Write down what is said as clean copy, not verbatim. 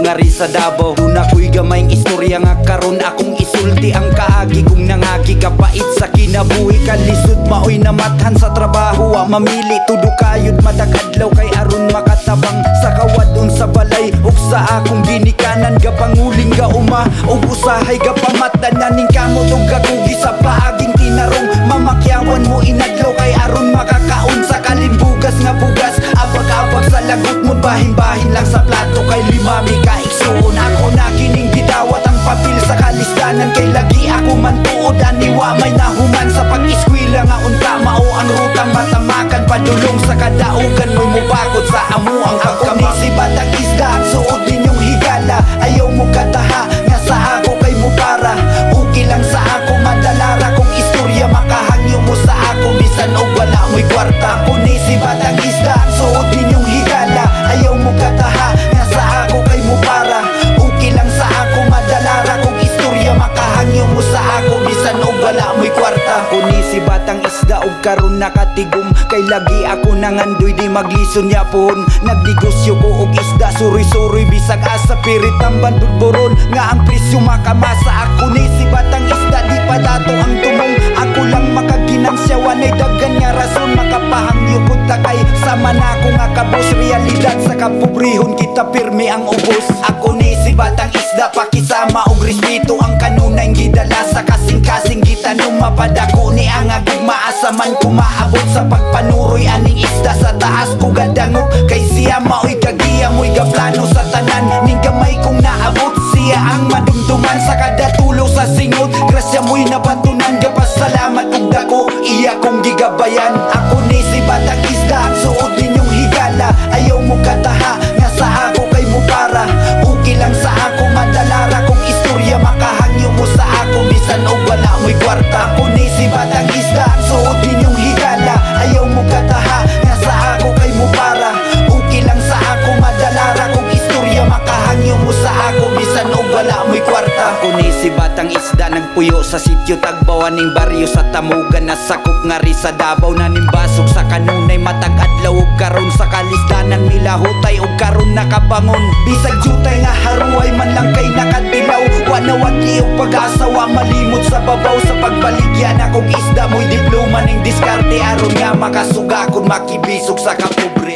ngari sa Davao. Dun ako'y gamayng istorya nga karon akong isulti. Ang kaagi kong nangagi kapait sa kinabuhi. Kalisod maoy namathan sa trabaho, mamili tudo kayod madakadlaw kay aron makatabang sa kawadon sa balay. Ug sa akong ginikanan gapanguling ga uma ug usahay gapamatanan ning kamot ug gakugi sa paaging tinarong. Mamakyawan mo inadlaw kay aron makakaon sa kalimbugas nga bugas. Abag-abag sa lagot mo bahin-bahin lang sa plato kay limami ka igsuon. Ako na kining gidawat ang papel sa kalistanan kay lagi ako mantuod aniwa may nahuman sa pag-eskwela nga unta mao ang rutang matamakan padulong sa kadaugan mo'y mubakod sa amo ang pagkama. Si batang isda suod ninyong higala ayaw mo kataha nga sa ako kay mo para okay lang sa ako madalara kung istorya makahangyo mo sa ako bisan og wala mo'y kwarta. Ako ni si batang isda suod ninyong higala ayaw mo kataha nga sa ako kay mo para okay lang sa ako madalara kung istorya makahangyo mo sa ako bisan og wala mo'y kwarta. Ako ni si batang isda og karon nakatigom kay lagi ako nangandoy di maglison yapon. Nagdegosyo ko og isda suri-suri bisag asa pirit tamban budburon nga ang presyo makamasa. Ako ni si batang isda di pa dato ang tumong ako lang makaginansya wanay daghan nga rason makapahangyo ko takay sama na ako nga kabos realidad sa kapobrehon kita pirmi ang ubos. Ako ni si batang isda pakisama og respeto ang kanunay gidala sa kasing-kasing gitanong mapadako ni ang agugma asaman ko maabot sa pagpanuroy aning isda sa taas ko gadangog kay siya maoy kagiya mo'y gaplano sa tanan ning gamay kong naabot siya ang madumduman sa kada tulo sa singot. Grasya mo'y nabatunan gapasalamat ug dako iya kong gigabayan. Ako ni si batang isda suod ninyong higala ayaw mo kataha nga sa ako kay mo para okay lang sa ako madalara kung istorya makahangyo mo sa ako bisan og wala mo'y kwarta. Ako ni si batang isda suod ninyong higala ayaw mo kataha nga sa ako kay mo para okay lang sa ako madalara kung istorya makahangyo mo sa ako bisan og wala mo'y kwarta. Ako ni si batang isda nagpuyo sa sitio Tagbawan ning baryo sa Tamugan nasakop ngari sa Davao nanimbasog sa kanunay matag adlaw ug karon sa kalisdanan milahutay ug karon nakabangon bisag jutay nga haruay man lang kay nakadilaw wa nawagi og pag-asa wa malimot sa babaw sa pagbaligyan akong isda mo'y diploma ning diskarte aron nga makasuga kon makibisog sa kapobre.